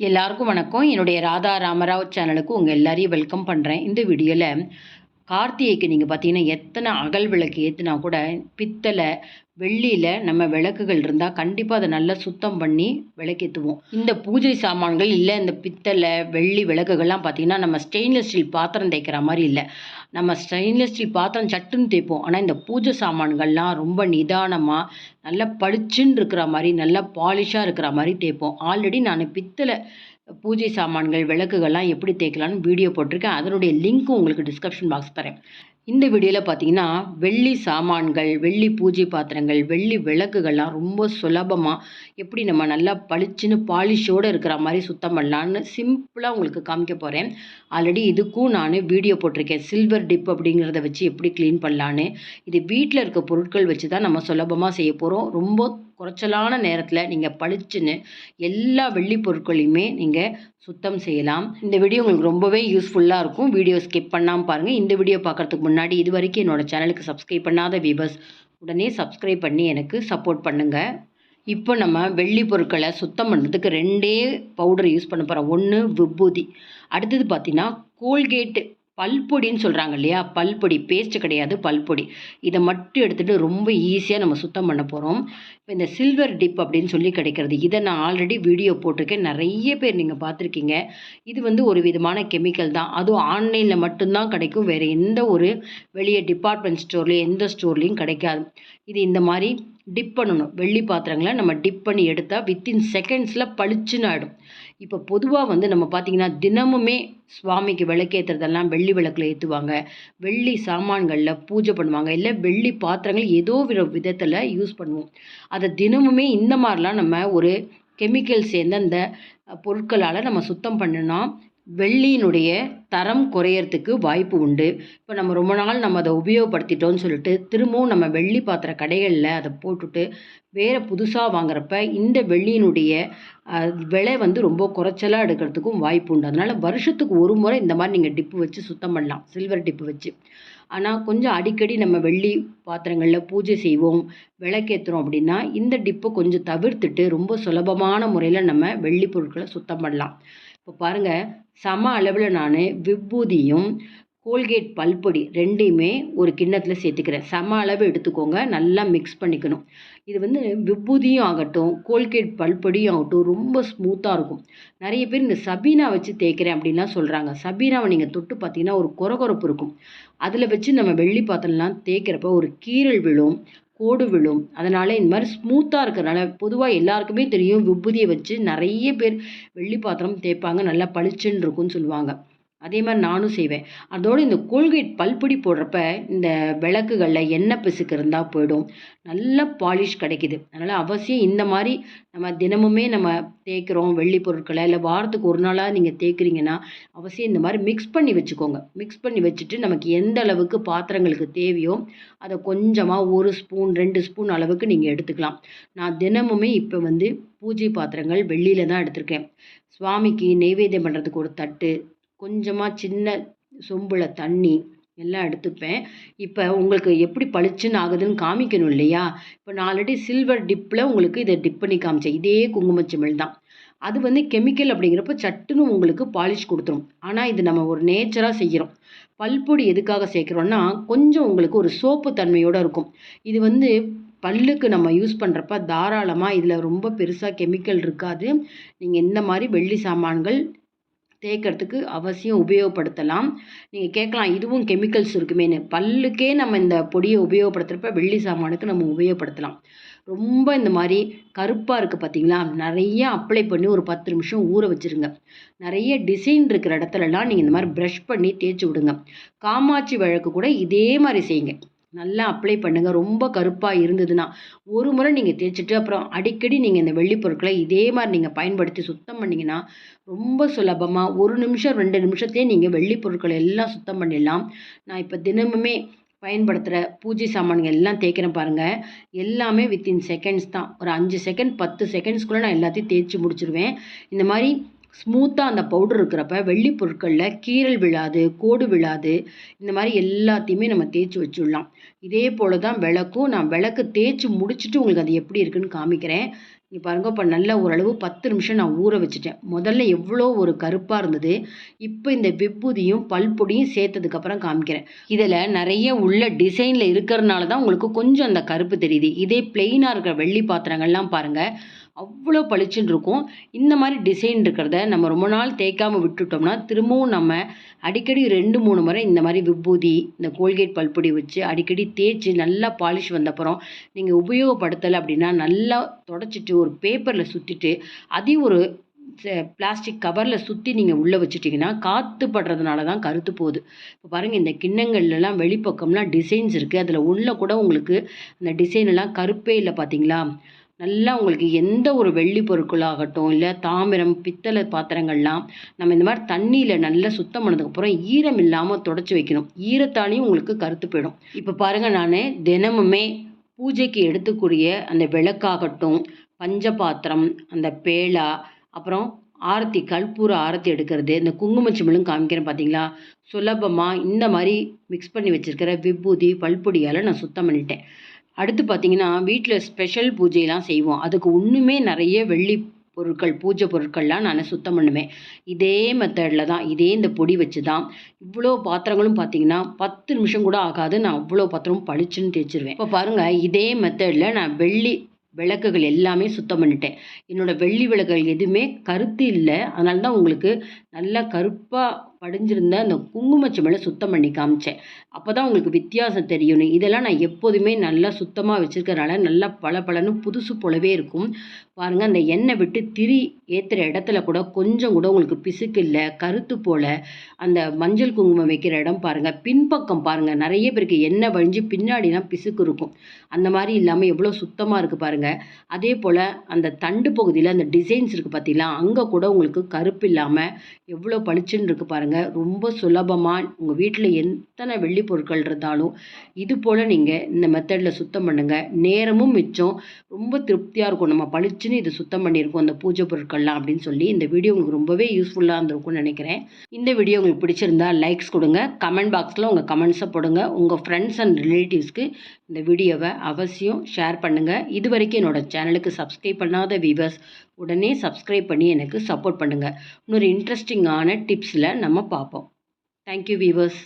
எல்லாருக்கும் வணக்கம். என்னுடைய ராதா ராமராவ் சேனலுக்கு உங்கள் எல்லாரையும் வெல்கம் பண்ணுறேன். இந்த வீடியோவில் கார்த்திகைக்கு நீங்கள் பார்த்தீங்கன்னா எத்தனை அகல் விளக்கு ஏற்றுனா கூட பித்தளை வெள்ளியில் நம்ம விளக்குகள் இருந்தால் கண்டிப்பாக அதை நல்லா சுத்தம் பண்ணி விளக்கேற்றுவோம். இந்த பூஜை சாமான்கள் இல்லை, இந்த பித்தளை வெள்ளி விளக்குகள்லாம் பார்த்திங்கன்னா நம்ம ஸ்டெயின்லெஸ் ஸ்டீல் பாத்திரம் தேய்க்கிற மாதிரி இல்லை. நம்ம ஸ்டெயின்லெஸ் ஸ்டீல் பாத்திரம் சட்டுன்னு தேய்ப்போம். ஆனால் இந்த பூஜை சாமான்கள்லாம் ரொம்ப நிதானமாக நல்லா பளிச்சுன்னு இருக்கிற மாதிரி நல்லா பாலிஷாக இருக்கிற மாதிரி தேய்ப்போம். ஆல்ரெடி நான் பித்தளை பூஜை சாமான்கள் விளக்குகள்லாம் எப்படி தேய்க்கலான்னு வீடியோ போட்டிருக்கேன். அதனுடைய லிங்க்கும் உங்களுக்கு டிஸ்கிரிப்ஷன் பாக்ஸ் தரேன். இந்த வீடியோவில் பார்த்தீங்கன்னா வெள்ளி சாமான்கள், வெள்ளி பூஜை பாத்திரங்கள், வெள்ளி விளக்குகள்லாம் ரொம்ப சுலபமாக எப்படி நம்ம நல்லா பளிச்சுன்னு பாலிஷோடு இருக்கிற மாதிரி சுத்தம் பண்ணலான்னு சிம்பிளாக உங்களுக்கு காமிக்க போகிறேன். ஆல்ரெடி இதுக்கும் நான் வீடியோ போட்டிருக்கேன். சில்வர் டிப் அப்படிங்கிறத வச்சு எப்படி க்ளீன் பண்ணலான்னு. இது வீட்டில் இருக்க பொருட்கள் வச்சு தான் நம்ம சுலபமாக செய்ய போகிறோம். ரொம்ப குறைச்சலான நேரத்தில் நீங்கள் பளிச்சுன்னு எல்லா வெள்ளி பொருட்களையுமே நீங்கள் சுத்தம் செய்யலாம். இந்த வீடியோ உங்களுக்கு ரொம்பவே யூஸ்ஃபுல்லாக இருக்கும். வீடியோ ஸ்கிப் பண்ணாமல் பாருங்கள். இந்த வீடியோ பார்க்குறதுக்கு முன்னாடி இது வரைக்கும் என்னோடய சேனலுக்கு சப்ஸ்கிரைப் பண்ணாத வியூவர்ஸ் உடனே சப்ஸ்கிரைப் பண்ணி எனக்கு சப்போர்ட் பண்ணுங்கள். இப்போ நம்ம வெள்ளி பொருட்களை சுத்தம் பண்ணுறதுக்கு 2 பவுடர் யூஸ் பண்ண போகிறோம். ஒன்று விபூதி, அடுத்தது பார்த்திங்கன்னா கோல்கேட்டு பல்பொடின்னு சொல்கிறாங்க இல்லையா, பல்பொடி, பேஸ்ட்டு கிடையாது, பல்பொடி. இதை மட்டும் எடுத்துகிட்டு ரொம்ப ஈஸியாக நம்ம சுத்தம் பண்ண போகிறோம். இப்போ இந்த சில்வர் டிப் அப்படின்னு சொல்லி கிடைக்கிறது, இதை நான் ஆல்ரெடி வீடியோ போட்டிருக்கேன். நிறைய பேர் நீங்கள் பார்த்துருக்கீங்க. இது ஒரு விதமான கெமிக்கல் தான். அதுவும் ஆன்லைனில் மட்டும்தான் கிடைக்கும். வேறு எந்த ஒரு வெளியே டிபார்ட்மெண்ட் ஸ்டோர்லேயும் எந்த ஸ்டோர்லேயும் கிடைக்காது. இது இந்த மாதிரி டிப் பண்ணணும். வெள்ளி பாத்திரங்களை நம்ம டிப் பண்ணி எடுத்தால் வித்தின் செகண்ட்ஸில் பளிச்சுன்னு ஆகிடும். இப்போ பொதுவாக நம்ம பார்த்திங்கன்னா தினமுமே சுவாமிக்கு விளக்கேற்றுறதெல்லாம் வெள்ளி விளக்கில் ஏற்றுவாங்க. வெள்ளி சாமான்களில் பூஜை பண்ணுவாங்க. இல்லை வெள்ளி பாத்திரங்கள் ஏதோ விதத்தில் யூஸ் பண்ணுவோம். அதை தினமுமே இந்த மாதிரிலாம் நம்ம ஒரு கெமிக்கல் சேர்ந்த அந்த பொருட்களால் நம்ம சுத்தம் பண்ணினா வெள்ளியினுடைய தரம் குறையறதுக்கு வாய்ப்பு உண்டு. இப்போ நம்ம ரொம்ப நாள் நம்ம அதை உபயோகப்படுத்திட்டோம்னு சொல்லிட்டு திரும்பவும் நம்ம வெள்ளி பாத்திர கடைகளில் அதை போட்டுட்டு வேறு புதுசாக வாங்குறப்ப இந்த வெள்ளியினுடைய விலை ரொம்ப குறைச்சலாக எடுக்கிறதுக்கும் வாய்ப்பு உண்டு. அதனால் வருஷத்துக்கு ஒரு முறை இந்த மாதிரி நீங்கள் டிப்பு வச்சு சுத்தம் பண்ணலாம், சில்வர் டிப்பு வச்சு. ஆனால் கொஞ்சம் அடிக்கடி நம்ம வெள்ளி பாத்திரங்களில் பூஜை செய்வோம், விளக்கேற்றுறோம் அப்படின்னா இந்த டிப்பை கொஞ்சம் தவிர்த்துட்டு ரொம்ப சுலபமான முறையில் நம்ம வெள்ளி பொருட்களை சுத்தம் பண்ணலாம். இப்போ பாருங்கள், சம அளவில் நான் விபூதியும் கோல்கேட் பல்பொடி 2யுமே ஒரு கிண்ணத்தில் சேர்த்துக்கிறேன். சம அளவு எடுத்துக்கோங்க, நல்லா மிக்ஸ் பண்ணிக்கணும். இது விபூதியும் ஆகட்டும், கோல்கேட் பல்பொடியும் ஆகட்டும் ரொம்ப ஸ்மூத்தாக இருக்கும். நிறைய பேர் இந்த சபீனா வச்சு தேய்க்கிறேன் அப்படின்லாம் சொல்கிறாங்க. சபீனாவை நீங்கள் தொட்டு பார்த்தீங்கன்னா ஒரு கொரகொரப்பு இருக்கும். அதில் வச்சு நம்ம வெள்ளி பாத்திரம்லாம் தேய்க்கிறப்ப ஒரு கீறல் விழும், கோடு விழும். அதனால் இந்த மாதிரி ஸ்மூத்தாக இருக்கிறனால பொதுவாக எல்லாருக்குமே தெரியும், விபூதியை வச்சு நிறைய பேர் வெள்ளி பாத்திரம் தேய்ப்பாங்க, நல்லா பளிச்சுன்னு இருக்கும்னு சொல்லுவாங்க. அதே மாதிரி நானும் செய்வேன். அதோடு இந்த கோல்கேட் பல்பொடி போடுறப்ப இந்த விளக்குகளில் எண்ணெய் பிசுக்கு இருந்தால் போயிடும், நல்ல பாலிஷ் கிடைக்கிது. அதனால் அவசியம் இந்த மாதிரி நம்ம தினமுமே நம்ம தேய்க்கிறோம் வெள்ளி பொருட்களை, இல்லை வாரத்துக்கு ஒரு நாளாக நீங்கள் தேய்க்கிறீங்கன்னா அவசியம் இந்த மாதிரி மிக்ஸ் பண்ணி வச்சுக்கோங்க. மிக்ஸ் பண்ணி வச்சுட்டு நமக்கு எந்த அளவுக்கு பாத்திரங்களுக்கு தேவையோ அதை கொஞ்சமாக 1 ஸ்பூன் 2 ஸ்பூன் அளவுக்கு நீங்கள் எடுத்துக்கலாம். நான் தினமுமே இப்போ பூஜை பாத்திரங்கள் வெள்ளியில் தான் எடுத்திருக்கேன். சுவாமிக்கு நெய்வேத்தியம் பண்ணுறதுக்கு ஒரு தட்டு, கொஞ்சமாக சின்ன சொம்பில் தண்ணி எல்லாம் எடுத்துப்பேன். இப்போ உங்களுக்கு எப்படி பளிச்சுன்னு ஆகுதுன்னு காமிக்கணும் இல்லையா. இப்போ நான் ஆல்ரெடி சில்வர் டிப்பில் உங்களுக்கு இதை டிப் பண்ணி காமிச்சேன். இதே குங்குமச்சிமிழ் தான். அது கெமிக்கல் அப்படிங்கிறப்ப சட்டுன்னு உங்களுக்கு பாலிஷ் கொடுத்துரும். ஆனால் இது நம்ம ஒரு நேச்சராக செய்கிறோம். பல்பொடி எதுக்காக சேர்க்குறோன்னா கொஞ்சம் உங்களுக்கு ஒரு சோப்பு தன்மையோடு இருக்கும். இது பல்லுக்கு நம்ம யூஸ் பண்ணுறப்ப தாராளமாக இதில் ரொம்ப பெருசாக கெமிக்கல் இருக்காது. நீங்கள் இந்த மாதிரி வெள்ளி சாமான்கள் தேய்க்கிறதுக்கு அவசியம் உபயோகப்படுத்தலாம். நீங்கள் கேட்கலாம், இதுவும் கெமிக்கல்ஸ் இருக்குமேன்னு. பல்லுக்கே நம்ம இந்த பொடியை உபயோகப்படுத்துகிறப்ப வெள்ளி சாமானுக்கு நம்ம உபயோகப்படுத்தலாம். ரொம்ப இந்த மாதிரி கருப்பாக இருக்குது பார்த்தீங்களா, நிறைய அப்ளை பண்ணி ஒரு 10 நிமிஷம் ஊற வச்சுருங்க. நிறைய டிசைன் இருக்கிற இடத்துலலாம் நீங்கள் இந்த மாதிரி ப்ரஷ் பண்ணி தேய்ச்சி விடுங்க. காமாட்சி விளக்கு கூட இதே மாதிரி செய்யுங்க. நல்லா அப்ளை பண்ணுங்கள். ரொம்ப கருப்பாக இருந்ததுன்னா ஒரு முறை நீங்கள் தேய்ச்சிட்டு அப்புறம் அடிக்கடி நீங்கள் இந்த வெள்ளி பொருட்களை இதே மாதிரி நீங்கள் பயன்படுத்தி சுத்தம் பண்ணிங்கன்னா ரொம்ப சுலபமாக 1 நிமிஷம் 2 நிமிஷத்துலேயே நீங்கள் வெள்ளி பொருட்களை எல்லாம் சுத்தம் பண்ணிடலாம். நான் இப்போ தினமுமே பயன்படுத்துகிற பூஜை சாமான்கள் எல்லாம் தேய்க்கிறேன் பாருங்கள். எல்லாமே வித்தின் செகண்ட்ஸ் தான். ஒரு 5 செகண்ட் 10 செகண்ட்ஸ்குள்ளே நான் எல்லாத்தையும் தேய்ச்சி முடிச்சிடுவேன். இந்த மாதிரி ஸ்மூத்தாக அந்த பவுடர் இருக்கிறப்ப வெள்ளி பொருட்களில் கீறல் விழாது, கோடு விழாது. இந்த மாதிரி எல்லாத்தையுமே நம்ம தேய்ச்சி வச்சுடலாம். இதே போல் தான் விளக்கும். நான் விளக்கு தேய்ச்சி முடிச்சுட்டு உங்களுக்கு அது எப்படி இருக்குன்னு காமிக்கிறேன். இங்கே பாருங்க, இப்போ நல்லா ஓரளவு 10 நிமிஷம் நான் ஊற வச்சுட்டேன். முதல்ல எவ்வளோ ஒரு கருப்பாக இருந்தது. இப்போ இந்த விபூதியும் பல்பொடியும் சேர்த்ததுக்கப்புறம் காமிக்கிறேன். இதில் நிறைய உள்ள டிசைனில் இருக்கிறனால தான் உங்களுக்கு கொஞ்சம் அந்த கருப்பு தெரியுது. இதே பிளெயினாக இருக்கிற வெள்ளி பாத்திரங்கள்லாம் பாருங்கள், அவ்வளோ பளிச்சுன்னு இருக்கும். இந்த மாதிரி டிசைன் இருக்கிறத நம்ம ரொம்ப நாள் தேய்க்காமல் விட்டுட்டோம்னா திரும்பவும் நம்ம அடிக்கடி 2-3 முறை இந்த மாதிரி விபூதி, இந்த கோல்கேட் பல்பொடி வச்சு அடிக்கடி தேய்ச்சி நல்லா பாலிஷ் வந்தப்புறம் நீங்கள் உபயோகப்படுத்தலை அப்படின்னா நல்லா தொடச்சிட்டு ஒரு பேப்பரில் சுற்றிட்டு அதையும் ஒரு பிளாஸ்டிக் கவரில் சுற்றி நீங்கள் உள்ளே வச்சுட்டிங்கன்னா காற்று படுறதுனால தான் கருத்து போகுது. இப்போ பாருங்கள், இந்த கிண்ணங்கள்லாம் வெளிப்பக்கம்லாம் டிசைன்ஸ் இருக்குது. அதில் உள்ள கூட உங்களுக்கு அந்த டிசைன் எல்லாம் கருப்பே இல்லை பார்த்தீங்களா? நல்லா உங்களுக்கு எந்த ஒரு வெள்ளி பொருட்களாகட்டும், இல்லை தாமிரம், பித்தளை பாத்திரங்கள்லாம் நம்ம இந்த மாதிரி தண்ணியில் நல்லா சுத்தம் பண்ணதுக்கப்புறம் ஈரம் இல்லாமல் தொடச்சி வைக்கணும். ஈரத்தாலையும் உங்களுக்கு கருத்து போயிடும். இப்போ பாருங்கள், நான் தினமுமே பூஜைக்கு எடுத்துக்கூடிய அந்த விளக்காகட்டும், பஞ்ச பாத்திரம், அந்த பேலா, அப்புறம் ஆரத்தி, கற்பூர ஆரத்தி எடுக்கிறது, இந்த குங்குமச்சிமிழும் காமிக்கிறேன் பார்த்தீங்களா? சுலபமாக இந்த மாதிரி மிக்ஸ் பண்ணி வச்சுருக்கிற விபூதி பல்பொடியால் நான் சுத்தம் பண்ணிட்டேன். அடுத்து பார்த்தீங்கன்னா, வீட்டில் ஸ்பெஷல் பூஜைலாம் செய்வோம். அதுக்கு இன்னுமே நிறைய வெள்ளி பொருட்கள், பூஜை பொருட்கள்லாம் நான் சுத்தம் பண்ணுவேன். இதே மெத்தடில் தான், இதே இந்த பொடி வச்சு தான் இவ்வளோ பாத்திரங்களும் பார்த்தீங்கன்னா 10 நிமிஷம் கூட ஆகாது. நான் அவ்வளோ பாத்திரமும் பளிச்சுன்னு தேய்ச்சிருவேன். இப்போ பாருங்கள், இதே மெத்தடில் நான் வெள்ளி விளக்குகள் எல்லாமே சுத்தம் பண்ணிட்டேன். என்னோடய வெள்ளி விளக்குகள் எதுவுமே கருத்து இல்லை. அதனால தான் உங்களுக்கு நல்லா கருப்பாக படிஞ்சிருந்த அந்த குங்குமச்சிமிழை சுத்தம் பண்ணி காமிச்சேன். அப்போ தான் உங்களுக்கு வித்தியாசம் தெரியணும். இதெல்லாம் நான் எப்போதுமே நல்லா சுத்தமாக வச்சுருக்கறனால நல்லா பளபளன்னு புதுசு போலவே இருக்கும். பாருங்கள், அந்த எண்ணெய் விட்டு திரி ஏற்றுற இடத்துல கூட கொஞ்சம் கூட உங்களுக்கு பிசுக்கு இல்லை, கருத்து போல். அந்த மஞ்சள் குங்குமம் வைக்கிற இடம் பாருங்கள், பின்பக்கம் பாருங்கள், நிறைய பேருக்கு எண்ணெய் வழிஞ்சு பின்னாடிலாம் பிசுக்கு இருக்கும். அந்த மாதிரி இல்லாமல் எவ்வளோ சுத்தமாக இருக்குது பாருங்கள். அதே போல் அந்த தண்டு பகுதியில் அந்த டிசைன்ஸ் இருக்குது பார்த்தீங்களா, அங்கே கூட உங்களுக்கு கருப்பு இல்லாமல் எவ்வளோ பளிச்சுன்னு இருக்குது பாருங்கள். ரொம்ப சுலபமாக உங்கள் வீட்டில் எத்தனை வெள்ளி பொருட்கள் இருந்தாலும் இது போல் நீங்கள் இந்த மெத்தடில் சுத்தம் பண்ணுங்கள். நேரமும் மிச்சம், ரொம்ப திருப்தியாக இருக்கும். நம்ம பளிச்சுன்னு இது சுத்தம் பண்ணியிருக்கோம் அந்த பூஜை பொருட்கள்லாம் அப்படின்னு சொல்லி. இந்த வீடியோ உங்களுக்கு ரொம்பவே யூஸ்ஃபுல்லாக இருந்திருக்கும்னு நினைக்கிறேன். இந்த வீடியோ உங்களுக்கு பிடிச்சிருந்தா லைக்ஸ் கொடுங்க, கமெண்ட் பாக்ஸில் உங்கள் கமெண்ட்ஸை போடுங்க. உங்கள் ஃப்ரெண்ட்ஸ் அண்ட் ரிலேட்டிவ்ஸ்க்கு இந்த வீடியோவை அவசியம் ஷேர் பண்ணுங்கள். இது வரைக்கும் என்னோடய சேனலுக்கு சப்ஸ்கிரைப் பண்ணாத வியூவர்ஸ் உடனே சப்ஸ்கிரைப் பண்ணி எனக்கு சப்போர்ட் பண்ணுங்கள். இன்னொரு இன்ட்ரெஸ்டிங்கான டிப்ஸில் நம்ம பார்ப்போம். Thank you viewers.